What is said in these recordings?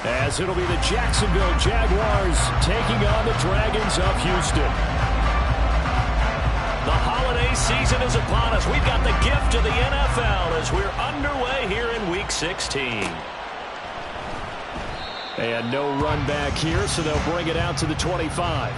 as it'll be the Jacksonville Jaguars taking on the Dragons of Houston. The holiday season is upon us. We've got the gift of the NFL as we're underway here in Week 16. And no run back here, so they'll bring it out to the 25.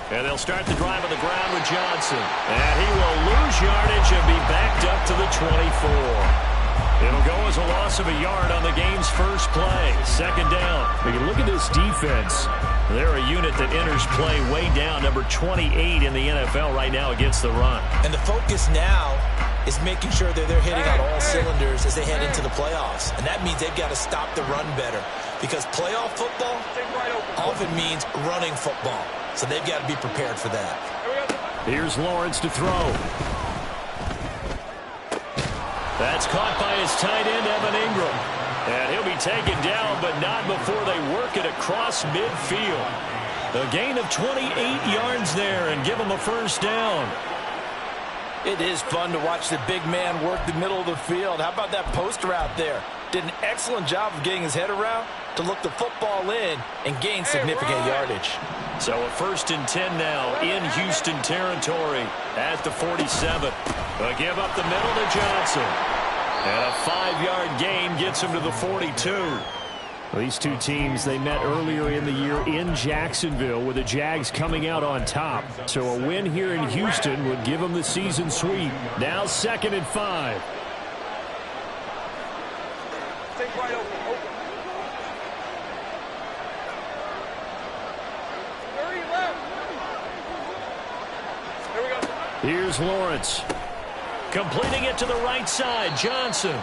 And they'll start the drive on the ground with Johnson. And he will lose yardage and be backed up to the 24. It'll go as a loss of a yard on the game's first play. Second down. We can look at this defense. They're a unit that enters play way down, number 28 in the NFL right now against the run. And the focus now is making sure that they're hitting on all cylinders as they head into the playoffs. And that means they've got to stop the run better. Because playoff football often means running football. So they've got to be prepared for that. Here's Lawrence to throw. That's caught by his tight end, Evan Ingram. And he'll be taken down, but not before they work it across midfield. A gain of 28 yards there and give him a first down. It is fun to watch the big man work the middle of the field. How about that post route there? Did an excellent job of getting his head around to look the football in and gain significant yardage. So a 1st and 10 now in Houston territory at the 47. A give up the middle to Johnson. And a 5-yard gain gets him to the 42. Well, these two teams, they met earlier in the year in Jacksonville with the Jags coming out on top. So a win here in Houston would give them the season sweep. Now 2nd and 5. Take right open. Here's Lawrence. Completing it to the right side, Johnson.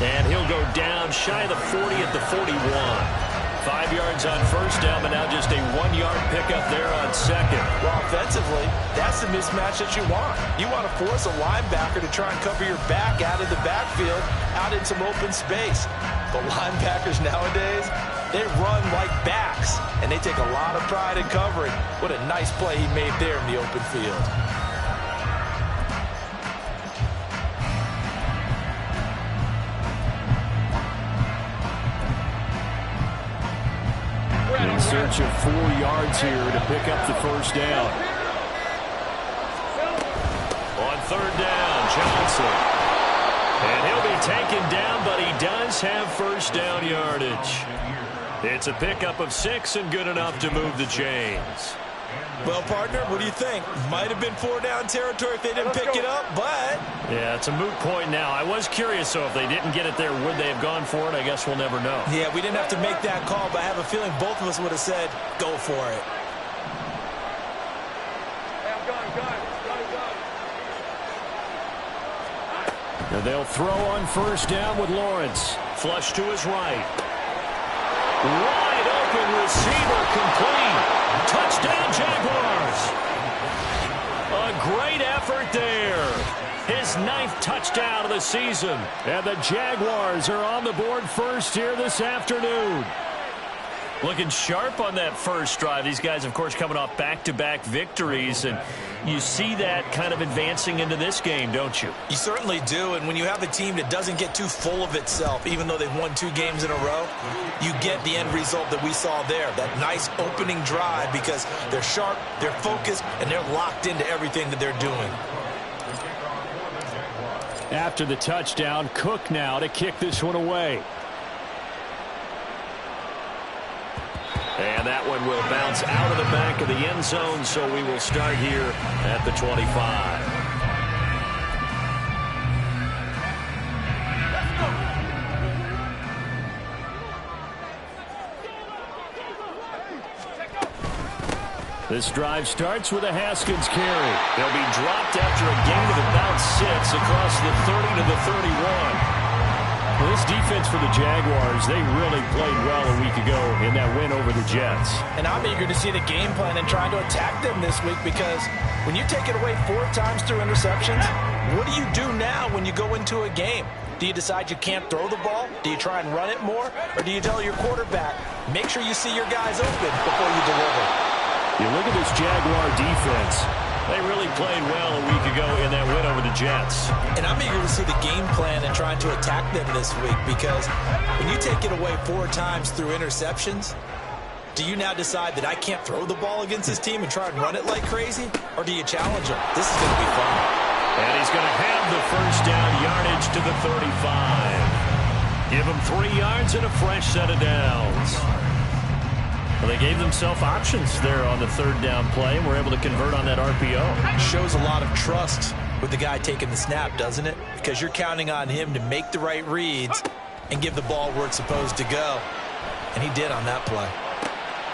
And he'll go down shy of the 40 at the 41. 5 yards on first down, but now just a 1-yard pickup there on second. Well, offensively, that's the mismatch that you want. You want to force a linebacker to try and cover your back out of the backfield, out in some open space. But linebackers nowadays, they run like backs, and they take a lot of pride in covering. What a nice play he made there in the open field. In search of 4 yards here to pick up the first down. On 3rd down, Johnson. And he'll be taken down, but he does have first down yardage. It's a pickup of 6 and good enough to move the chains. Well, partner, what do you think? Might have been 4-down territory if they didn't pick it up, but... Yeah, it's a moot point now. I was curious, so if they didn't get it there, would they have gone for it? I guess we'll never know. Yeah, we didn't have to make that call, but I have a feeling both of us would have said, go for it. And they'll throw on first down with Lawrence. Flush to his right. Wide open receiver complete. Touchdown, Jaguars. A great effort there. His 9th touchdown of the season. And the Jaguars are on the board first here this afternoon. Looking sharp on that first drive. These guys, of course, coming off back-to-back victories, and you see that kind of advancing into this game, don't you? You certainly do, and when you have a team that doesn't get too full of itself, even though they've won 2 games in a row, you get the end result that we saw there, that nice opening drive, because they're sharp, they're focused, and they're locked into everything that they're doing. After the touchdown, Cook now to kick this one away. And that one will bounce out of the back of the end zone, so we will start here at the 25. This drive starts with a Haskins carry. They'll be dropped after a gain of about 6 across the 30 to the 31. Well, this defense for the Jaguars, they really played well a week ago in that win over the Jets. And I'm eager to see the game plan and trying to attack them this week, because when you take it away 4 times through interceptions, what do you do now when you go into a game? Do you decide you can't throw the ball? Do you try and run it more? Or do you tell your quarterback, make sure you see your guys open before you deliver? You look at this Jaguar defense. They really played well a week ago in that win over the Jets. And I'm eager to see the game plan and trying to attack them this week, because when you take it away 4 times through interceptions, do you now decide that I can't throw the ball against this team and try and run it like crazy? Or do you challenge them? This is going to be fun. And he's going to have the first down, yardage to the 35. Give him 3 yards and a fresh set of downs. Well, they gave themselves options there on the 3rd down play, and were able to convert on that RPO. Shows a lot of trust with the guy taking the snap, doesn't it? Because you're counting on him to make the right reads and give the ball where it's supposed to go. And he did on that play.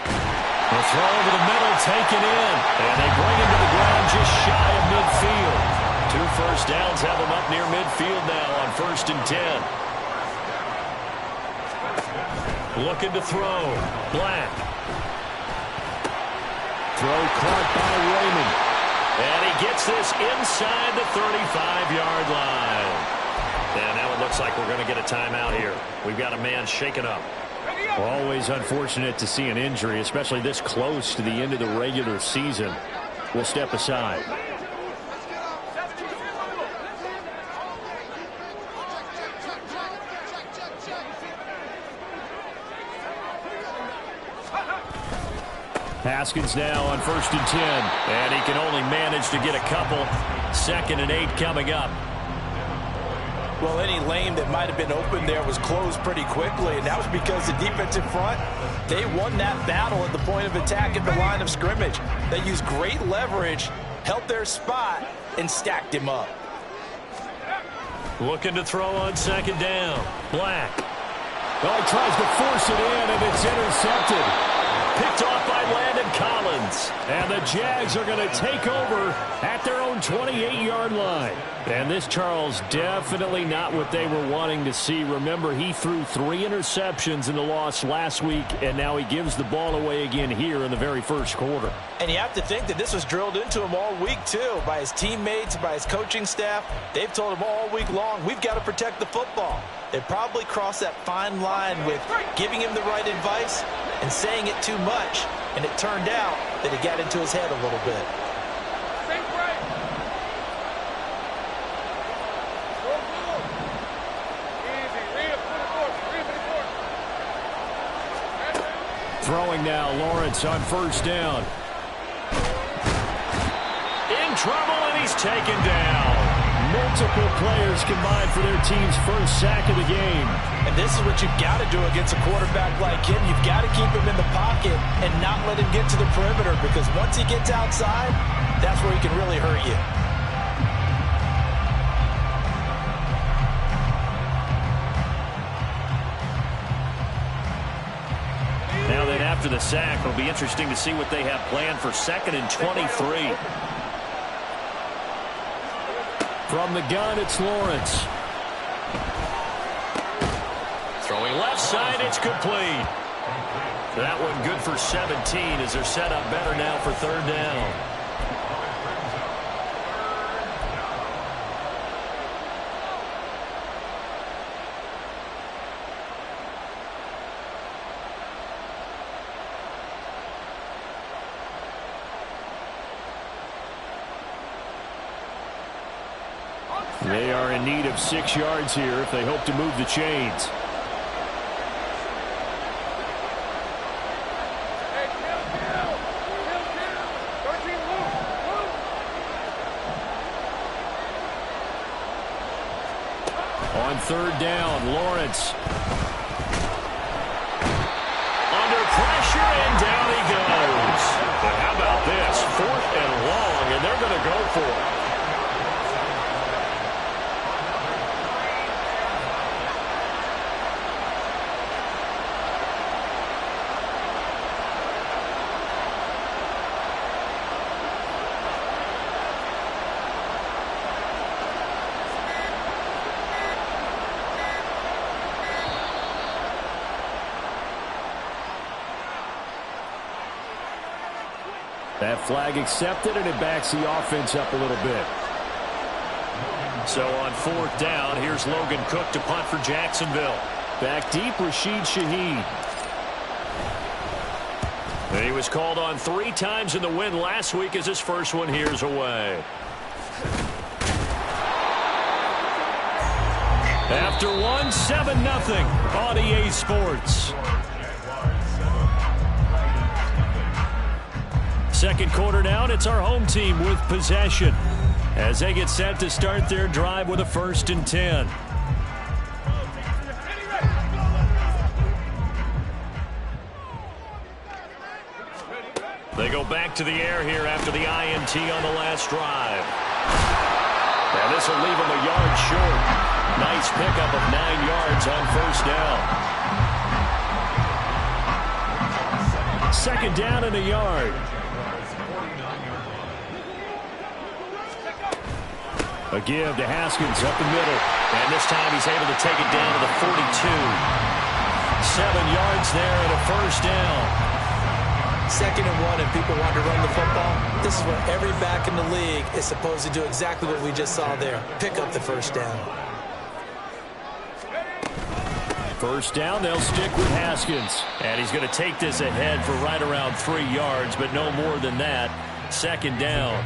The throw over the middle, taken in. And they bring him to the ground just shy of midfield. 2 first downs have him up near midfield now on 1st and 10. Looking to throw. Black. Throw caught by Raymond. And he gets this inside the 35-yard line. And now it looks like we're going to get a timeout here. We've got a man shaken up. Always unfortunate to see an injury, especially this close to the end of the regular season. We'll step aside. Haskins now on 1st and 10. And he can only manage to get a couple. 2nd and 8 coming up. Well, any lane that might have been open there was closed pretty quickly, and that was because the defensive front, they won that battle at the point of attack at the line of scrimmage. They used great leverage, held their spot, and stacked him up. Looking to throw on 2nd down. Black. Well, he tries to force it in, and it's intercepted. Picked off by Landon Collins. And the Jags are going to take over at their own 28-yard line. And this, Charles, definitely not what they were wanting to see. Remember, he threw 3 interceptions in the loss last week, and now he gives the ball away again here in the very first quarter. And you have to think that this was drilled into him all week, too, by his teammates, by his coaching staff. They've told him all week long, we've got to protect the football. They probably crossed that fine line with giving him the right advice and saying it too much, and it turned out that it got into his head a little bit. Throwing now, Lawrence on 1st down. In trouble, and he's taken down. Multiple players combined for their team's first sack of the game. And this is what you've got to do against a quarterback like him. You've got to keep him in the pocket and not let him get to the perimeter, because once he gets outside, that's where he can really hurt you. Now then, after the sack, it'll be interesting to see what they have planned for 2nd and 23. From the gun, it's Lawrence. Throwing left side, it's complete. That one good for 17 as they're set up better now for 3rd down. They are in need of 6 yards here if they hope to move the chains. On 3rd down, Lawrence. Under pressure, and down he goes. And how about this? 4th and long, and they're going to go for it. That flag accepted, and it backs the offense up a little bit. So on 4th down, here's Logan Cook to punt for Jacksonville. Back deep, Rashid Shaheed. And he was called on 3 times in the win last week as his first one here's away. After 1, 7-0 on EA Sports. Second quarter down, it's our home team with possession as they get set to start their drive with a 1st and 10. They go back to the air here after the INT on the last drive. And this will leave them a yard short. Nice pickup of 9 yards on 1st down. 2nd down and a yard. A give to Haskins up the middle. And this time he's able to take it down to the 42. 7 yards there and a 1st down. 2nd and 1, and people want to run the football. This is what every back in the league is supposed to do, exactly what we just saw there. Pick up the 1st down. 1st down, they'll stick with Haskins. And he's going to take this ahead for right around 3 yards, but no more than that. 2nd down.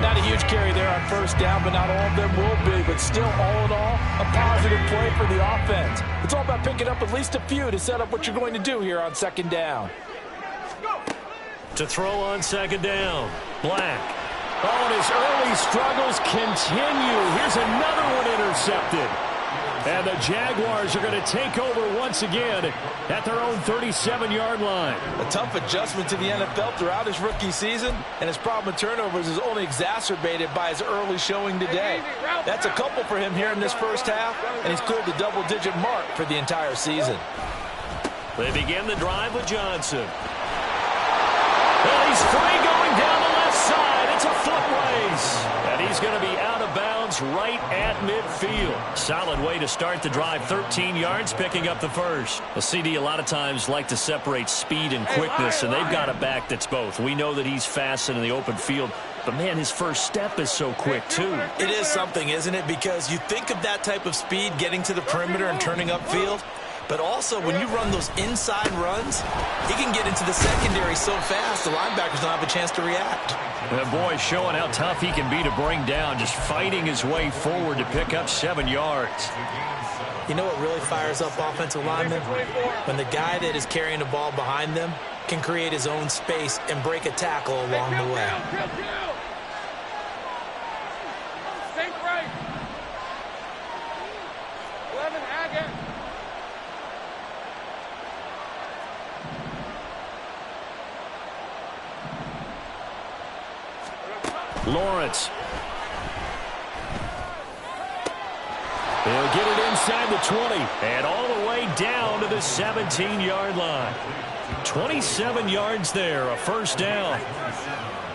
Not a huge carry there on 1st down, but not all of them will be. But still, all in all, a positive play for the offense. It's all about picking up at least a few to set up what you're going to do here on 2nd down. To throw on 2nd down, Black. Oh, and his early struggles continue. Here's another one intercepted. And the Jaguars are going to take over once again at their own 37-yard line. A tough adjustment to the NFL throughout his rookie season, and his problem with turnovers is only exacerbated by his early showing today. That's a couple for him here in this 1st half, and he's cleared the double-digit mark for the entire season. They begin the drive with Johnson. Well, he's free going down the left side. It's a foot race. And he's going to be out of bounds right at midfield. Solid way to start the drive. 13 yards, picking up the 1st. The CD a lot of times like to separate speed and quickness, and they've got a back that's both. We know that he's fast and in the open field, but, man, his first step is so quick, too. It is something, isn't it? Because you think of that type of speed getting to the perimeter and turning upfield, but also when you run those inside runs, he can get into the secondary so fast the linebackers don't have a chance to react. The boy showing how tough he can be to bring down, just fighting his way forward to pick up 7 yards. You know what really fires up offensive linemen? When the guy that is carrying the ball behind them can create his own space and break a tackle along the way. Think right. 11, Haggett. Lawrence. They'll get it inside the 20. And all the way down to the 17-yard line. 27 yards there, a 1st down.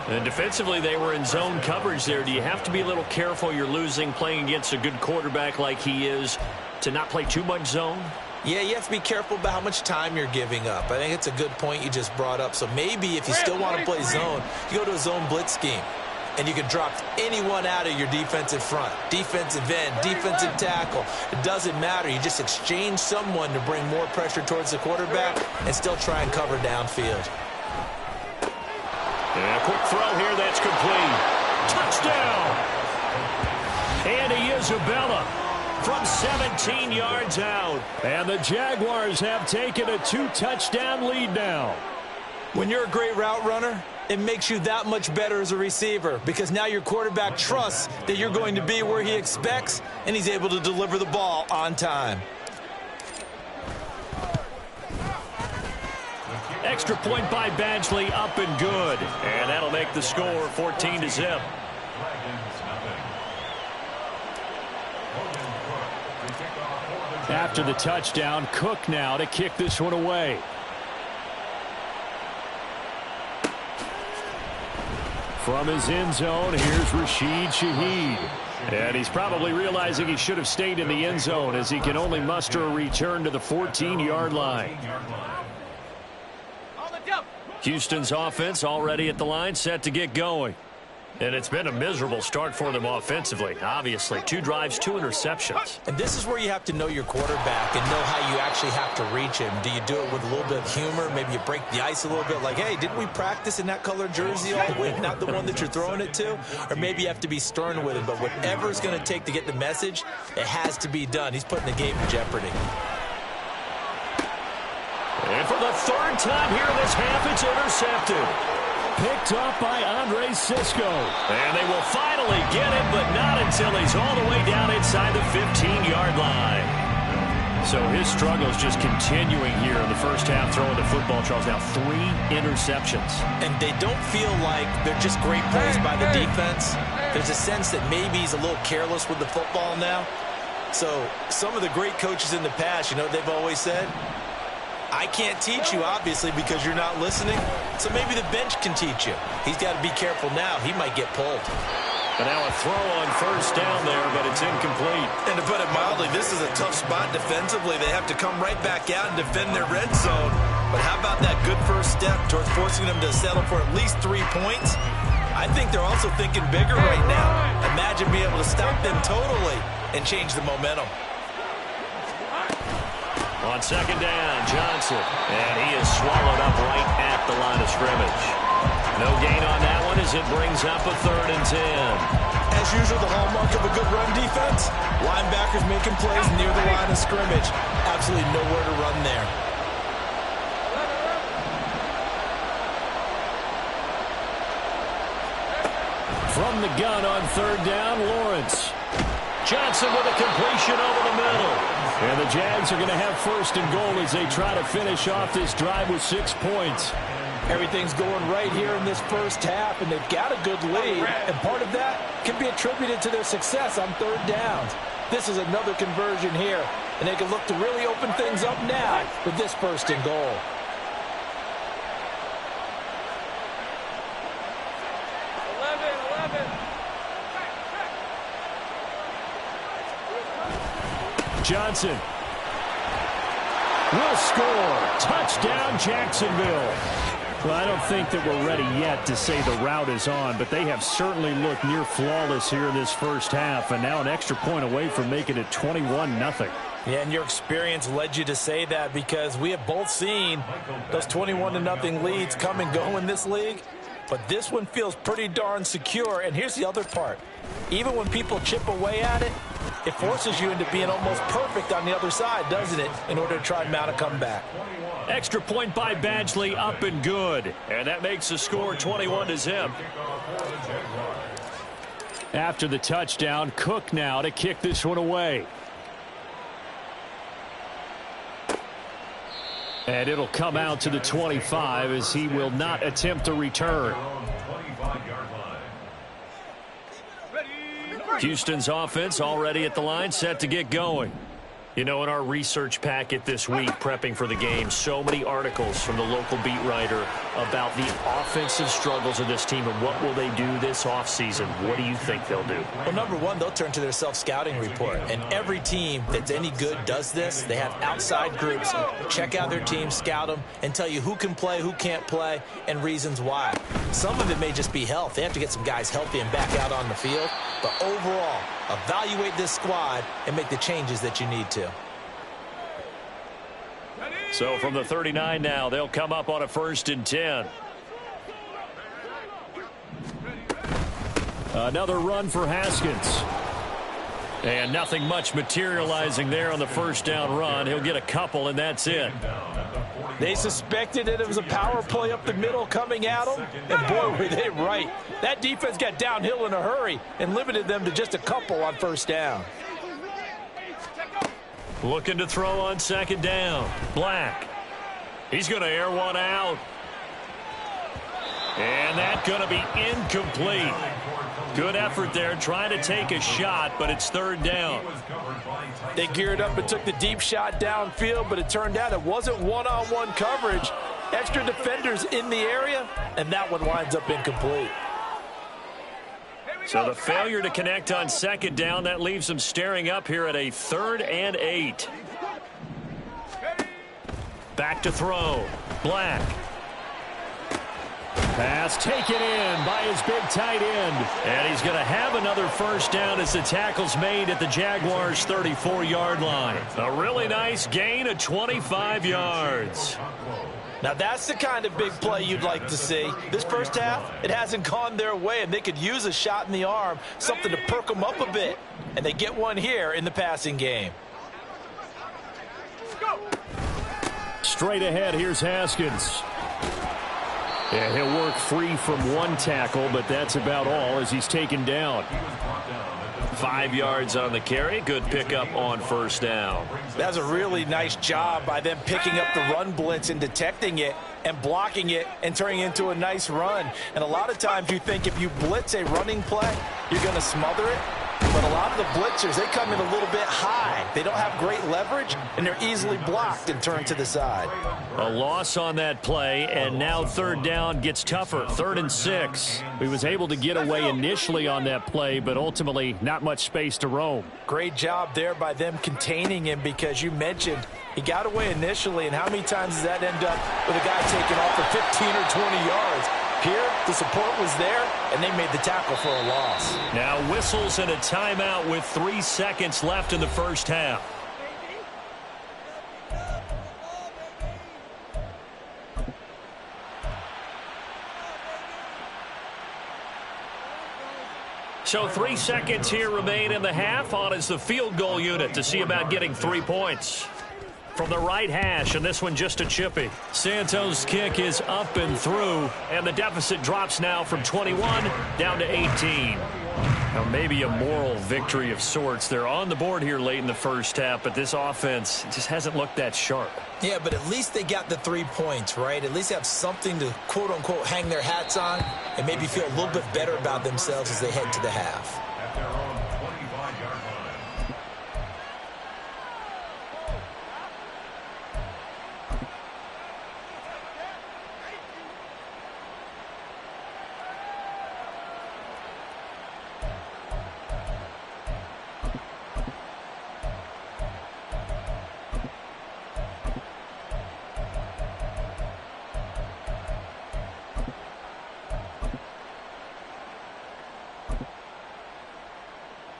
And defensively, they were in zone coverage there. Do you have to be a little careful? You're losing, playing against a good quarterback like he is, to not play too much zone? Yeah, you have to be careful about how much time you're giving up. I think it's a good point you just brought up. So maybe if you still want to play zone, you go to a zone blitz scheme. And you can drop anyone out of your defensive front. Defensive end, defensive tackle. It doesn't matter. You just exchange someone to bring more pressure towards the quarterback and still try and cover downfield. And a quick throw here that's complete. Touchdown! Andy Isabella from 17 yards out. And the Jaguars have taken a 2-touchdown lead now. When you're a great route runner, it makes you that much better as a receiver because now your quarterback trusts that you're going to be where he expects, and he's able to deliver the ball on time. Extra point by Badgley, up and good. And that'll make the score 14-0. After the touchdown, Cook now to kick this one away. From his end zone, here's Rashid Shaheed. And he's probably realizing he should have stayed in the end zone as he can only muster a return to the 14-yard line. Houston's offense already at the line, set to get going. And it's been a miserable start for them offensively, obviously. 2 drives, 2 interceptions. And this is where you have to know your quarterback and know how you actually have to reach him. Do you do it with a little bit of humor? Maybe you break the ice a little bit like, hey, didn't we practice in that color jersey all week, not the one that you're throwing it to? Or maybe you have to be stern with him. But whatever it's going to take to get the message, it has to be done. He's putting the game in jeopardy. And for the 3rd time here in this half, it's intercepted. Picked up by Andre Sisco. And they will finally get him, but not until he's all the way down inside the 15-yard line. So his struggles just continuing here in the first half, throwing the football. Charles, now 3 interceptions. And they don't feel like they're just great plays by the defense. There's a sense that maybe he's a little careless with the football now. So some of the great coaches in the past, you know what they've always said? I can't teach you, obviously, because you're not listening. So maybe the bench can teach you. He's got to be careful now. He might get pulled. But now a throw on first down there, but it's incomplete. And to put it mildly, this is a tough spot defensively. They have to come right back out and defend their red zone. But how about that good first step towards forcing them to settle for at least 3 points? I think they're also thinking bigger right now. Imagine being able to stop them totally and change the momentum. On second down, Johnson. And he is swallowed up right at the line of scrimmage. No gain on that one as it brings up a 3rd and 10. As usual, the hallmark of a good run defense, linebackers making plays near the line of scrimmage. Absolutely nowhere to run there. From the gun on 3rd down, Lawrence. Johnson with a completion over the middle. And the Jags are going to have 1st and goal as they try to finish off this drive with 6 points. Everything's going right here in this first half, and they've got a good lead. And part of that can be attributed to their success on 3rd downs. This is another conversion here, and they can look to really open things up now with this 1st and goal. Johnson will score. Touchdown, Jacksonville. Well, I don't think that we're ready yet to say the route is on, but they have certainly looked near flawless here in this first half, and now an extra point away from making it 21-0. Yeah, and your experience led you to say that because we have both seen those 21-0 leads come and go in this league. But this one feels pretty darn secure. And here's the other part. Even when people chip away at it, it forces you into being almost perfect on the other side, doesn't it, in order to try and mount a comeback. Extra point by Badgley, up and good. And that makes the score 21-0. After the touchdown, Cook now to kick this one away. And it'll come out to the 25 as he will not attempt a return. Houston's offense already at the line, set to get going. You know, in our research packet this week, prepping for the game, so many articles from the local beat writer about the offensive struggles of this team and what will they do this offseason. What do you think they'll do? Well, number one, they'll turn to their self-scouting report. And every team that's any good does this. They have outside groups. Check out their team, scout them, and tell you who can play, who can't play, and reasons why. Some of it may just be health. They have to get some guys healthy and back out on the field. But overall, evaluate this squad and make the changes that you need to. So from the 39 now, they'll come up on a 1st and 10. Another run for Haskins. And nothing much materializing there on the 1st down run. He'll get a couple, and that's it. They suspected that it was a power play up the middle coming at them, and boy, were they right. That defense got downhill in a hurry and limited them to just a couple on 1st down. Looking to throw on 2nd down. Black. He's going to air one out. And that's going to be incomplete. Good effort there trying to take a shot, but it's 3rd down. They geared up and took the deep shot downfield, but it turned out it wasn't one-on-one coverage. Extra defenders in the area, and that one winds up incomplete. So the failure to connect on 2nd down, that leaves them staring up here at a 3rd and 8. Back to throw. Black. Pass taken in by his big tight end. And he's going to have another first down as the tackle's made at the Jaguars' 34-yard line. A really nice gain of 25 yards. Now that's the kind of big play you'd like to see. This first half, it hasn't gone their way, and they could use a shot in the arm, something to perk them up a bit. And they get one here in the passing game. Straight ahead, here's Haskins. And he'll work free from one tackle, but that's about all as he's taken down. 5 yards on the carry. Good pickup on first down. That's a really nice job by them picking up the run blitz and detecting it and blocking it and turning it into a nice run. And a lot of times you think if you blitz a running play, you're going to smother it. But a lot of the blitzers, they come in a little bit high. They don't have great leverage, and they're easily blocked and turned to the side. A loss on that play, and now third down gets tougher. 3rd and 6. He was able to get away initially on that play, but ultimately not much space to roam. Great job there by them containing him, because you mentioned he got away initially, and how many times does that end up with a guy taking off for 15 or 20 yards? Here, the support was there, and they made the tackle for a loss. Now whistles and a timeout with 3 seconds left in the first half. So 3 seconds here remain in the half. On is the field goal unit to see about getting 3 points. From the right hash, and this one just a chippy. Santos' kick is up and through, and the deficit drops now from 21 down to 18. Now maybe a moral victory of sorts. They're on the board here late in the first half, but this offense just hasn't looked that sharp. Yeah, but at least they got the 3 points, right? At least have something to, quote-unquote, hang their hats on and maybe feel a little bit better about themselves as they head to the half.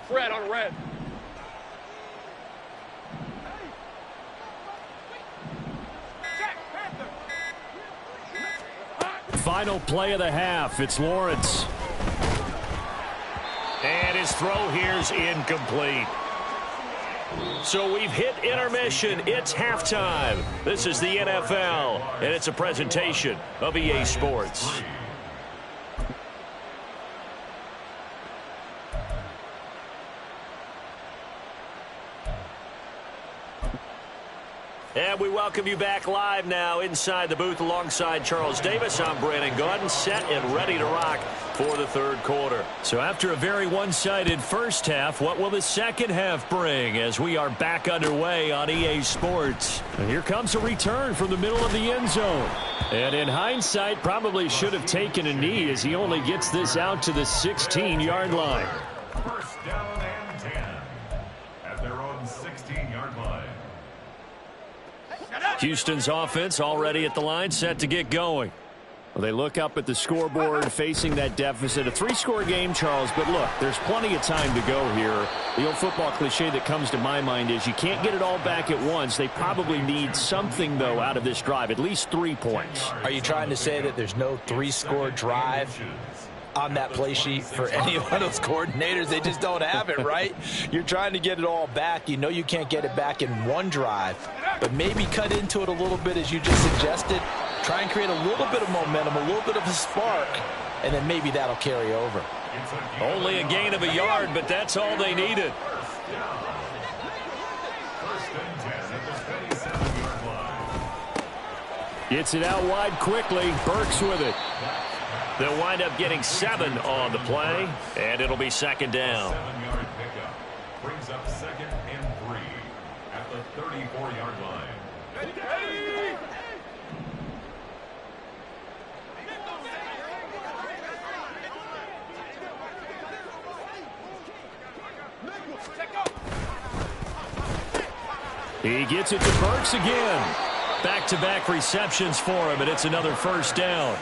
Red on red. Final play of the half. It's Lawrence. And his throw here's incomplete. So we've hit intermission. It's halftime. This is the NFL, and it's a presentation of EA Sports. And we welcome you back live now inside the booth alongside Charles Davis. I'm Brandon Gaudin, set and ready to rock for the third quarter. So after a very one-sided first half, what will the second half bring as we are back underway on EA Sports? And here comes a return from the middle of the end zone. And in hindsight, probably should have taken a knee as he only gets this out to the 16-yard line. First down and 10 at their own 16-yard line. Houston's offense already at the line, set to get going. Well, they look up at the scoreboard facing that deficit. A 3-score game, Charles, but look, there's plenty of time to go here. The old football cliche that comes to my mind is you can't get it all back at once. They probably need something, though, out of this drive, at least 3 points. Are you trying to say that there's no 3-score drive on that play sheet for any one of those coordinators? They just don't have it, right? You're trying to get it all back. You know you can't get it back in one drive, but maybe cut into it a little bit as you just suggested. Try and create a little bit of momentum, a little bit of a spark, and then maybe that'll carry over. Only a gain of a yard, but that's all they needed. Gets it out wide quickly. Burks with it. They'll wind up getting 7 on the play, and it'll be second down. 7-yard pickup brings up 2nd and 3 at the 34-yard line. He gets it to Burks again. Back-to-back receptions for him, and it's another first down.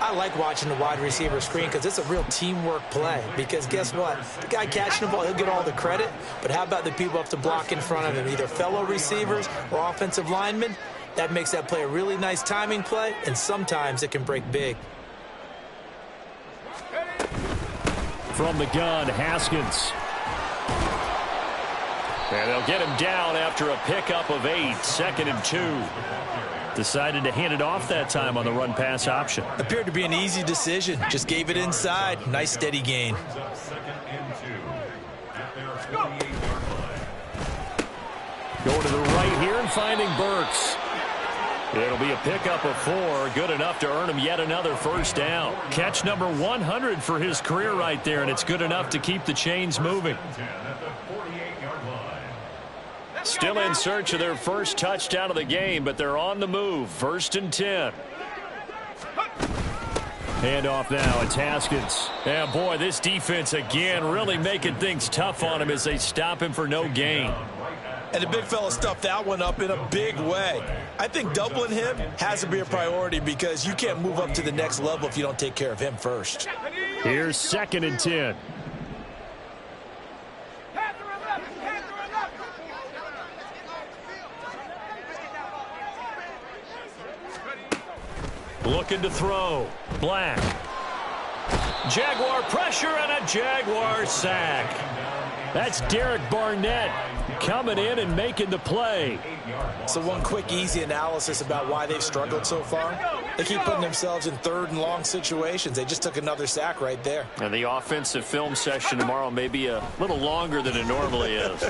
I like watching the wide receiver screen because it's a real teamwork play. Because guess what? The guy catching the ball, he'll get all the credit. But how about the people up to block in front of him, either fellow receivers or offensive linemen? That makes that play a really nice timing play, and sometimes it can break big. From the gun, Haskins. And they'll get him down after a pickup of 8, 2nd and 2. Decided to hand it off that time on the run-pass option. Appeared to be an easy decision. Just gave it inside. Nice steady gain. Going to the right here and finding Burks. It'll be a pickup of 4. Good enough to earn him yet another first down. Catch number 100 for his career right there, and it's good enough to keep the chains moving. Still in search of their first touchdown of the game, but they're on the move. 1st and 10. Handoff now, it's Haskins. Yeah, boy, this defense again really making things tough on him as they stop him for no gain. And the big fella stuffed that one up in a big way. I think doubling him has to be a priority because you can't move up to the next level if you don't take care of him first. Here's 2nd and 10. Looking to throw. Black. Jaguar pressure and a Jaguar sack. That's Derek Barnett coming in and making the play. So one quick, easy analysis about why they've struggled so far. They keep putting themselves in 3rd and long situations. They just took another sack right there. And the offensive film session tomorrow may be a little longer than it normally is.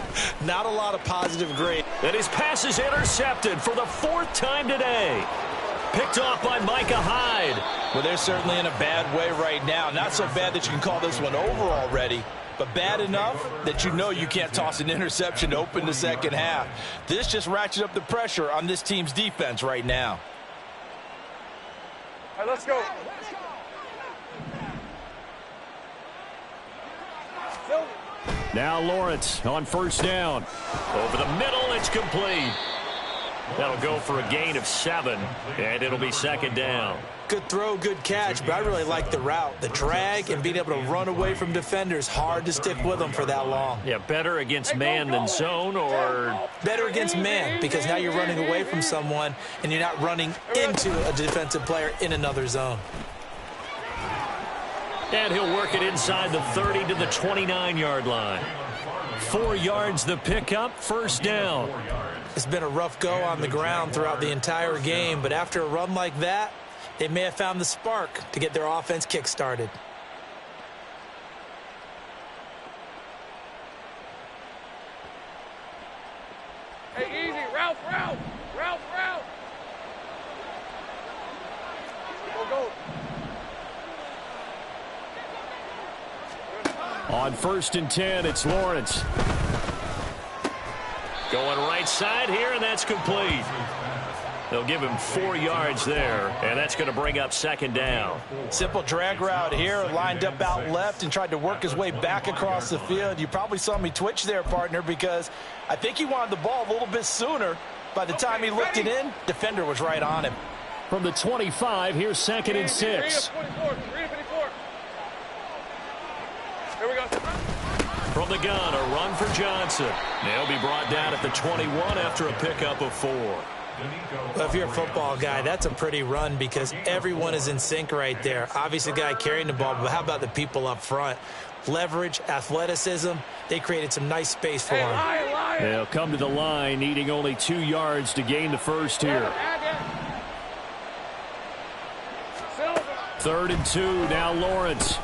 Not a lot of positive grade. And his pass is intercepted for the 4th time today. Picked off by Micah Hyde. Well, they're certainly in a bad way right now. Not so bad that you can call this one over already, but bad enough that you know you can't toss an interception to open the second half. This just ratchets up the pressure on this team's defense right now. All right, let's go. Now Lawrence on 1st down. Over the middle, it's complete. That'll go for a gain of 7, and it'll be 2nd down. Good throw, good catch, but I really like the route. The drag and being able to run away from defenders, hard to stick with them for that long. Yeah, better against man than zone, or? Better against man, because now you're running away from someone, and you're not running into a defensive player in another zone. And he'll work it inside the 30 to the 29-yard line. 4 yards the pickup, 1st down. It's been a rough go on the ground throughout the entire game, but after a run like that, they may have found the spark to get their offense kick-started. Hey, easy. Ralph. Go. On 1st and 10, it's Lawrence. Going right side here, and that's complete. They'll give him 4 yards there, and that's going to bring up 2nd down. Simple drag route here, lined up out left and tried to work his way back across the field. You probably saw me twitch there, partner, because I think he wanted the ball a little bit sooner. By the time he looked it in, defender was right on him. From the 25, here's 2nd and 6. Here we go. From the gun, a run for Johnson. They'll be brought down at the 21 after a pickup of 4. Well, if you're a football guy, that's a pretty run because everyone is in sync right there. Obviously, the guy carrying the ball, but how about the people up front? Leverage, athleticism, they created some nice space for him. They'll come to the line, needing only 2 yards to gain the first here. 3rd and 2, now Lawrence.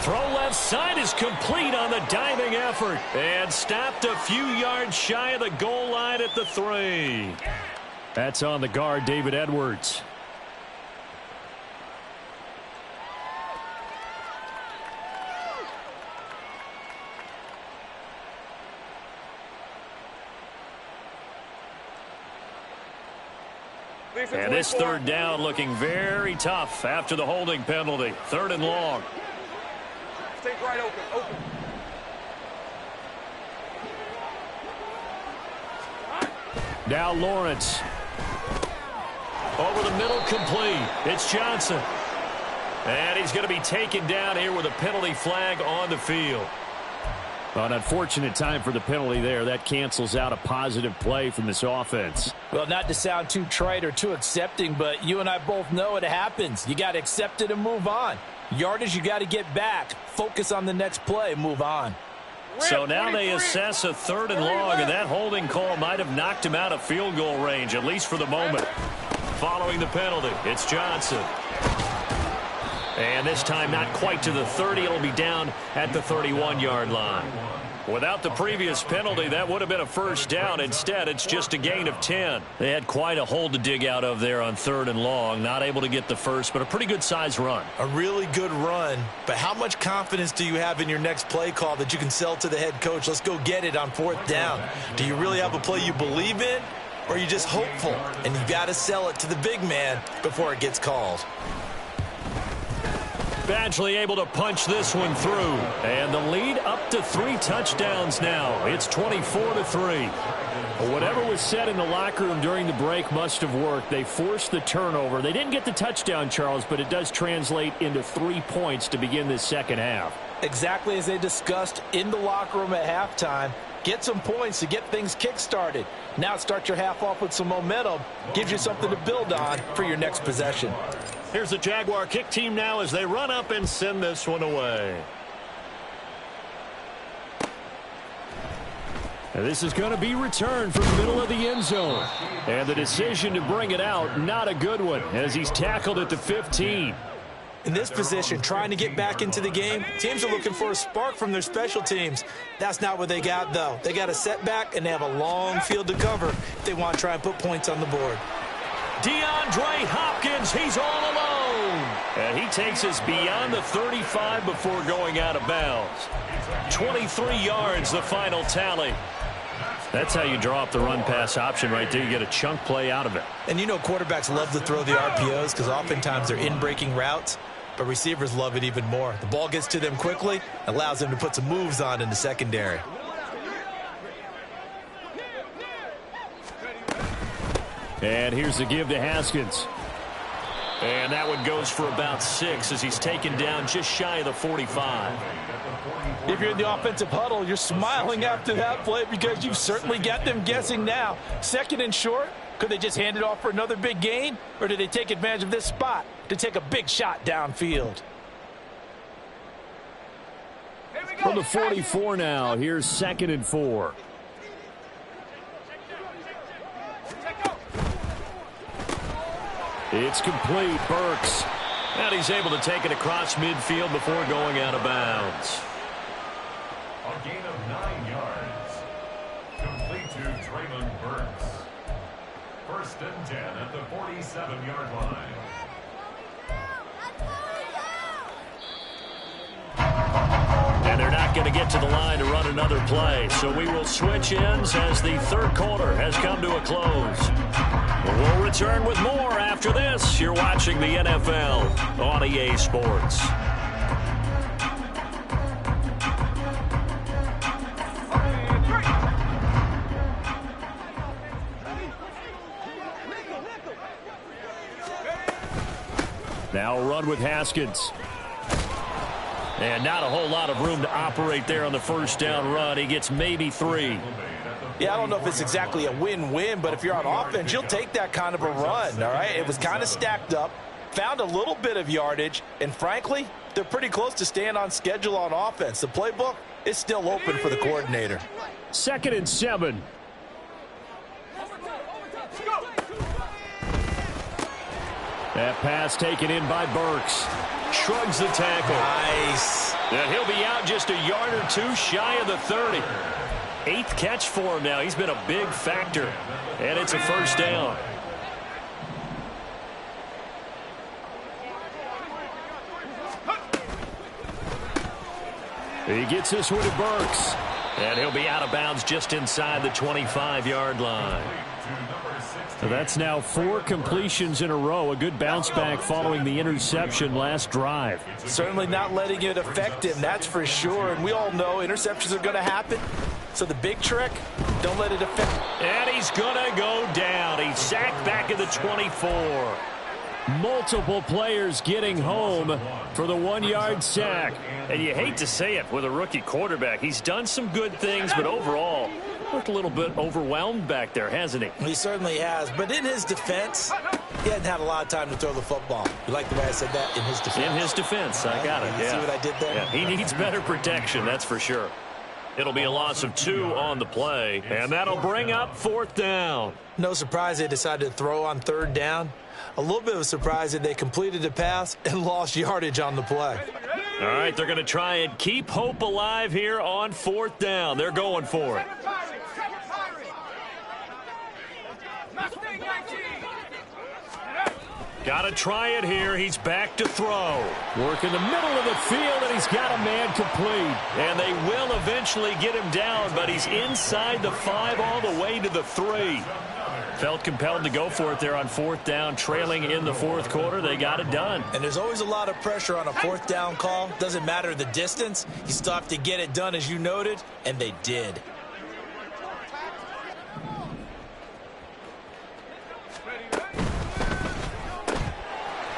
Throw left side is complete on the diving effort. And stopped a few yards shy of the goal line at the 3. That's on the guard, David Edwards. And this 3rd down looking very tough after the holding penalty. 3rd and long. Stay right open. Now Lawrence. Over the middle, complete. It's Johnson. And he's going to be taken down here with a penalty flag on the field. An unfortunate time for the penalty there. That cancels out a positive play from this offense. Well, not to sound too trite or too accepting, but you and I both know it happens. You got to accept it and move on. Yardage, you got to get back. Focus on the next play. Move on. So now they assess a 3rd and long, and that holding call might have knocked him out of field goal range, at least for the moment. Following the penalty, it's Johnson. And this time not quite to the 30. It'll be down at the 31-yard line. Without the previous penalty, that would have been a first down. Instead, it's just a gain of 10. They had quite a hole to dig out of there on 3rd and long. Not able to get the first, but a pretty good-sized run. A really good run, but how much confidence do you have in your next play call that you can sell to the head coach? Let's go get it on 4th down. Do you really have a play you believe in, or are you just hopeful? And you got to sell it to the big man before it gets called. Badgley able to punch this one through. And the lead up to 3 touchdowns now. It's 24-3. Whatever was said in the locker room during the break must have worked. They forced the turnover. They didn't get the touchdown, Charles, but it does translate into 3 points to begin this second half. Exactly as they discussed in the locker room at halftime. Get some points to get things kick-started. Now start your half off with some momentum. Gives you something to build on for your next possession. Here's the Jaguar kick team now as they run up and send this one away. And this is going to be returned from the middle of the end zone. And the decision to bring it out, not a good one, as he's tackled at the 15. In this position, trying to get back into the game, teams are looking for a spark from their special teams. That's not what they got, though. They got a setback, and they have a long field to cover if they want to try and put points on the board. DeAndre Hopkins, he's all alone. And he takes us beyond the 35 before going out of bounds. 23 yards, the final tally. That's how you draw up the run-pass option right there. You get a chunk play out of it. And you know quarterbacks love to throw the RPOs because oftentimes they're in-breaking routes, but receivers love it even more. The ball gets to them quickly, allows them to put some moves on in the secondary. And here's the give to Haskins. And that one goes for about 6 as he's taken down just shy of the 45. If you're in the offensive huddle, you're smiling after that play because you've certainly got them guessing now. 2nd and short, could they just hand it off for another big gain? Or did they take advantage of this spot to take a big shot downfield? From the 44 now, here's 2nd and 4. It's complete. Burks. And he's able to take it across midfield before going out of bounds. A gain of 9 yards. Complete to Traylon Burks. 1st and 10 at the 47-yard line. And they're not going to get to the line to run another play. So we will switch ends as the 3rd quarter has come to a close. We'll return with more after this. You're watching the NFL on EA Sports. Now run with Haskins. And not a whole lot of room to operate there on the 1st down run. He gets maybe 3. Yeah, I don't know if it's exactly a win-win, but if you're on offense, you'll take that kind of a run, all right? It was kind of stacked up, found a little bit of yardage, and frankly, they're pretty close to staying on schedule on offense. The playbook is still open for the coordinator. 2nd and 7. That pass taken in by Burks. Shrugs the tackle. Nice. And he'll be out just a yard or 2 shy of the 30. 8th catch for him now. He's been a big factor. And it's a 1st down. He gets this one to Burks. And he'll be out of bounds just inside the 25-yard line. So that's now 4 completions in a row. A good bounce back following the interception last drive. Certainly not letting it affect him, that's for sure. And we all know interceptions are going to happen. So the big trick, don't let it affect. And he's going to go down. He's sacked back at the 24. Multiple players getting home for the 1-yard sack. And you hate to say it with a rookie quarterback. He's done some good things, but overall, looked a little bit overwhelmed back there, hasn't he? He certainly has. But in his defense, he hadn't had a lot of time to throw the football. You like the way I said that? In his defense. In his defense. I got it. You see what I did there? Yeah, he needs better protection, that's for sure. It'll be a loss of 2 on the play, and that'll bring up 4th down. No surprise they decided to throw on 3rd down. A little bit of a surprise that they completed the pass and lost yardage on the play. All right, they're going to try and keep hope alive here on 4th down. They're going for it. Got to try it here. He's back to throw. Work in the middle of the field, and he's got a man complete. And they will eventually get him down, but he's inside the 5 all the way to the 3. Felt compelled to go for it there on 4th down, trailing in the 4th quarter. They got it done. And there's always a lot of pressure on a 4th down call. Doesn't matter the distance. You still have to get it done, as you noted, and they did.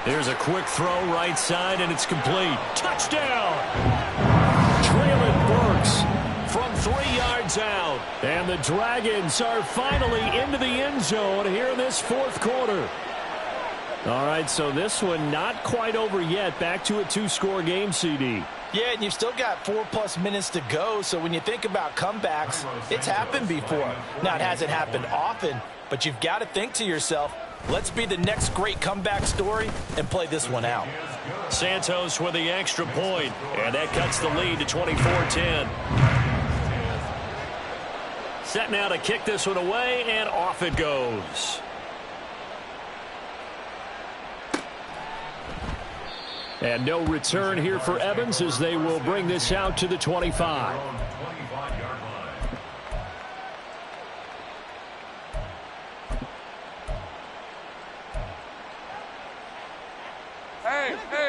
There's a quick throw right side, and it's complete. Touchdown! Traylon Burks from 3 yards out. And the Dragons are finally into the end zone here in this 4th quarter. All right, so this one not quite over yet. Back to a 2-score game, CD. Yeah, and you've still got 4+ minutes to go, so when you think about comebacks, it's happened before. Now, it hasn't happened often, but you've got to think to yourself, let's be the next great comeback story and play this one out. Santos with the extra point, and that cuts the lead to 24-10. Set now to kick this one away, and off it goes. And no return here for Evans as they will bring this out to the 25.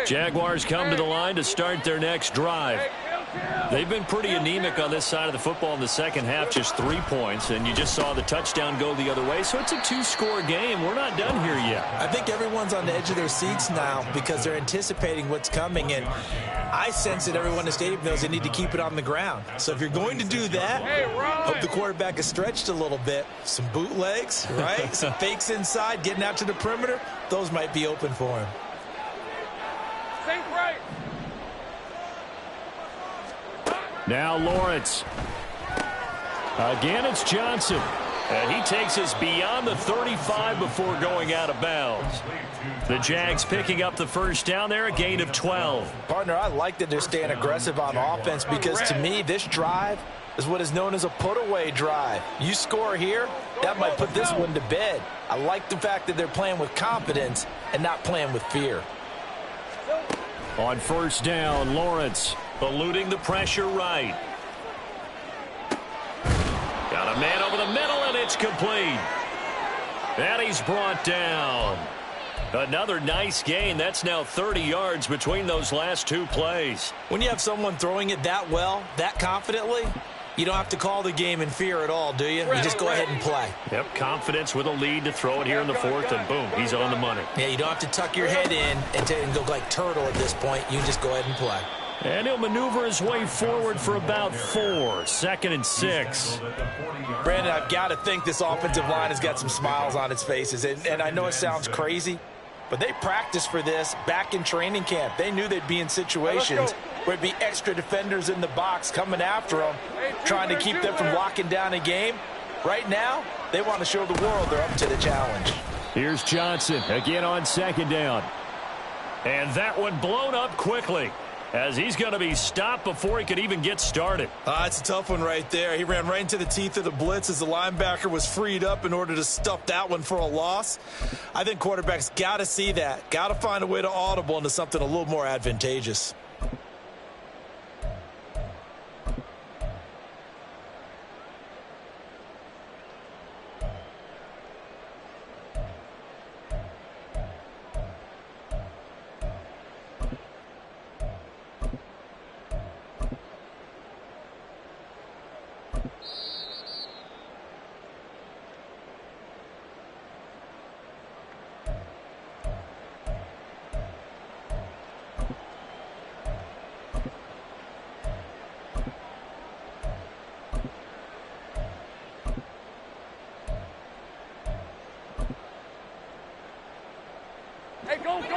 Jaguars come to the line to start their next drive. They've been pretty anemic on this side of the football in the second half, just 3 points, and you just saw the touchdown go the other way, so it's a 2-score game. We're not done here yet. I think everyone's on the edge of their seats now because they're anticipating what's coming, and I sense that everyone in the stadium knows they need to keep it on the ground. So if you're going to do that, hope the quarterback is stretched a little bit. Some bootlegs, right? Some fakes inside, getting out to the perimeter. Those might be open for him. Now Lawrence. Again, it's Johnson. And he takes us beyond the 35 before going out of bounds. The Jags picking up the 1st down there, a gain of 12. Partner, I like that they're staying aggressive on offense because to me, this drive is what is known as a put-away drive. You score here, that might put this one to bed. I like the fact that they're playing with confidence and not playing with fear. On 1st down, Lawrence eluding the pressure right. Got a man over the middle, and it's complete. And he's brought down. Another nice gain. That's now 30 yards between those last 2 plays. When you have someone throwing it that well, that confidently, you don't have to call the game in fear at all, do you? You just go ahead and play. Yep, confidence with a lead to throw it here in the 4th, and boom, he's on the money. Yeah, you don't have to tuck your head in and go like turtle at this point. You just go ahead and play. And he'll maneuver his way forward for about 4. 2nd and 6. Brandon, I've got to think this offensive line has got some smiles on its faces. And I know it sounds crazy, but they practiced for this back in training camp. They knew they'd be in situations where it'd be extra defenders in the box coming after them, trying to keep them from locking down a game. Right now, they want to show the world they're up to the challenge. Here's Johnson again on 2nd down. And that one blown up quickly, as he's going to be stopped before he could even get started. It's a tough one right there. He ran right into the teeth of the blitz as the linebacker was freed up in order to stuff that one for a loss. I think quarterbacks got to see that. Got to find a way to audible into something a little more advantageous.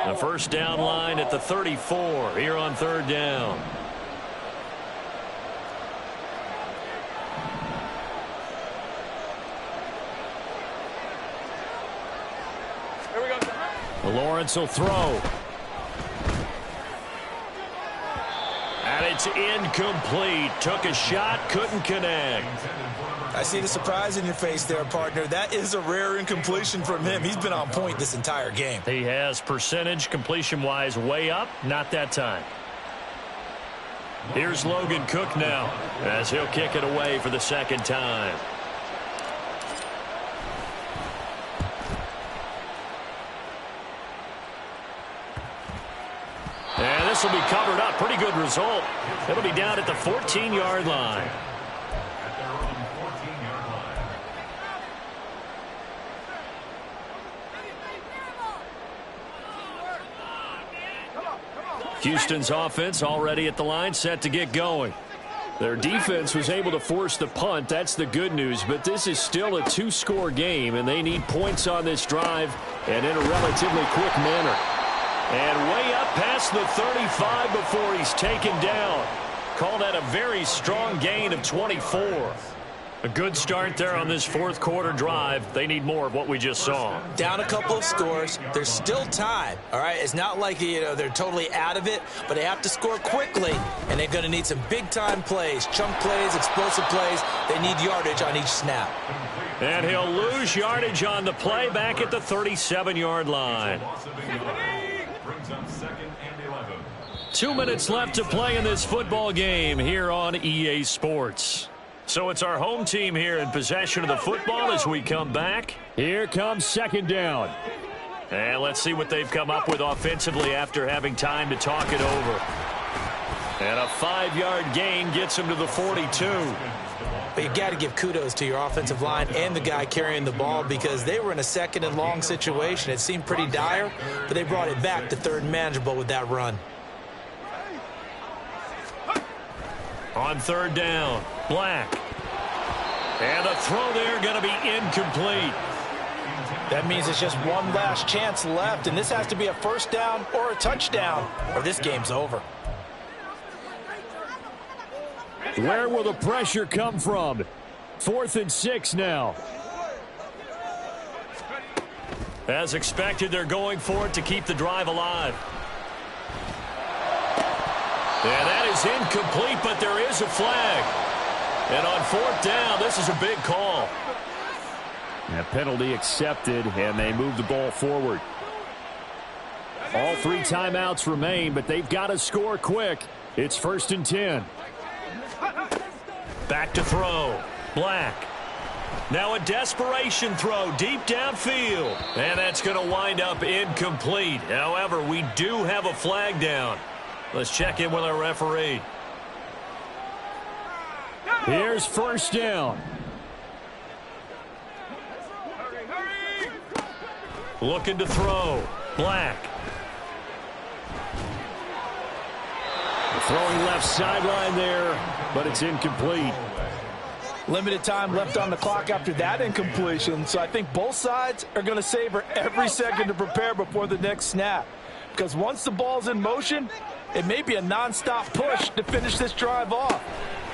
The first down line at the 34 here on third down. Here we go. Lawrence will throw. And it's incomplete. Took a shot, couldn't connect. I see the surprise in your face there, partner. That is a rare incompletion from him. He's been on point this entire game. He has percentage completion-wise way up. Not that time. Here's Logan Cook now as he'll kick it away for the second time. And this will be covered up. Pretty good result. It'll be down at the 14-yard line. Houston's offense already at the line, set to get going. Their defense was able to force the punt. That's the good news, but this is still a two-score game, and they need points on this drive and in a relatively quick manner. And way up past the 35 before he's taken down. Call that a very strong gain of 24. A good start there on this fourth quarter drive. They need more of what we just saw. Down a couple of scores. There's still time. All right, it's not like they're totally out of it, but they have to score quickly, and they're going to need some big-time plays, chunk plays, explosive plays. They need yardage on each snap. And he'll lose yardage on the play back at the 37-yard line. 2 minutes left to play in this football game here on EA Sports. So it's our home team here in possession of the football as we come back. Here comes second down. And let's see what they've come up with offensively after having time to talk it over. And a 5-yard gain gets him to the 42. But you got to give kudos to your offensive line and the guy carrying the ball because they were in a second and long situation. It seemed pretty dire, but they brought it back to third and manageable with that run. On third down, Black. And the throw there going to be incomplete. That means it's just one last chance left, and this has to be a first down or a touchdown, or this game's over. Where will the pressure come from? 4th and 6 now. As expected, they're going for it to keep the drive alive. And that is incomplete, but there is a flag. And on 4th down, this is a big call. A penalty accepted, and they move the ball forward. All 3 timeouts remain, but they've got to score quick. It's 1st and 10. Back to throw. Black. Now a desperation throw deep downfield. And that's going to wind up incomplete. However, we do have a flag down. Let's check in with our referee. Here's first down. Looking to throw. Black. Throwing left sideline there, but it's incomplete. Limited time left on the clock after that incompletion, so I think both sides are going to savor every second to prepare before the next snap. Because once the ball's in motion, it may be a nonstop push to finish this drive off.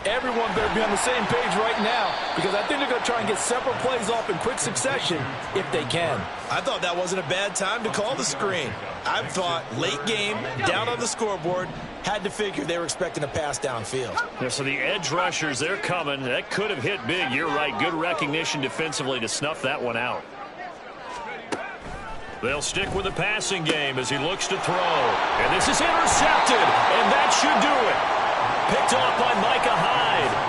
Everyone better be on the same page right now because I think they're going to try and get several plays off in quick succession if they can. I thought that wasn't a bad time to call the screen. I thought late game, down on the scoreboard, had to figure they were expecting a pass downfield. Yeah, so the edge rushers, they're coming. That could have hit big. You're right. Good recognition defensively to snuff that one out. They'll stick with the passing game as he looks to throw. And this is intercepted, and that should do it. Picked off by Micah Hyde.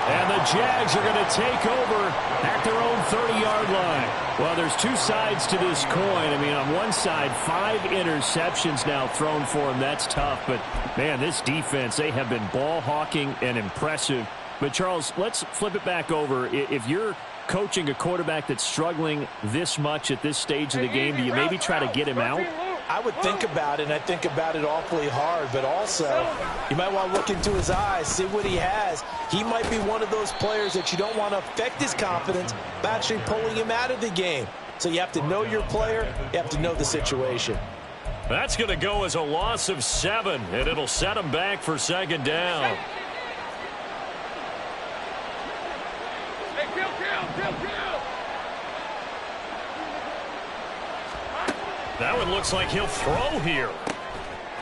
And the Jags are going to take over at their own 30-yard line. Well, there's 2 sides to this coin. I mean, on one side, 5 interceptions now thrown for him. That's tough. But, man, this defense, they have been ball hawking and impressive. But, Charles, let's flip it back over. If you're coaching a quarterback that's struggling this much at this stage of the game, do you maybe try to get him out? I would think about it, and I think about it awfully hard. But also, you might want to look into his eyes, see what he has. He might be one of those players that you don't want to affect his confidence by actually pulling him out of the game. So you have to know your player. You have to know the situation. That's going to go as a loss of 7, and it'll set him back for second down. That one looks like he'll throw here.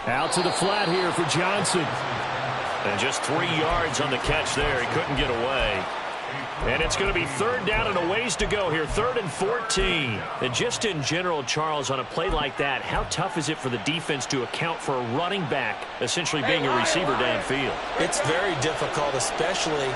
Out to the flat here for Johnson. And just 3 yards on the catch there. He couldn't get away. And it's going to be third down and a ways to go here. 3rd and 14. And just in general, Charles, on a play like that, how tough is it for the defense to account for a running back essentially being a receiver downfield? It's very difficult, especially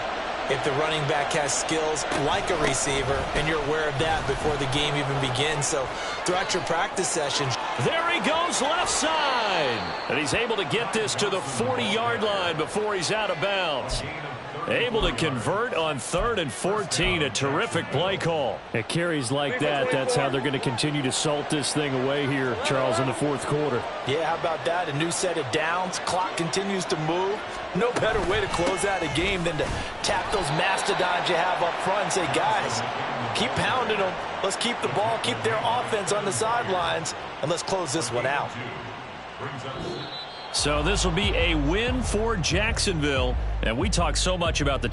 if the running back has skills like a receiver, and you're aware of that before the game even begins. So throughout your practice sessions. There he goes left side. And he's able to get this to the 40-yard line before he's out of bounds. Able to convert on 3rd and 14. A terrific play call. At carries like that, that's how they're going to continue to salt this thing away here, Charles, in the 4th quarter. Yeah, how about that? A new set of downs. Clock continues to move. No better way to close out a game than to tap those mastodons you have up front and say, guys, keep pounding them. Let's keep the ball, keep their offense on the sidelines, and let's close this one out. So this will be a win for Jacksonville. And we talk so much about the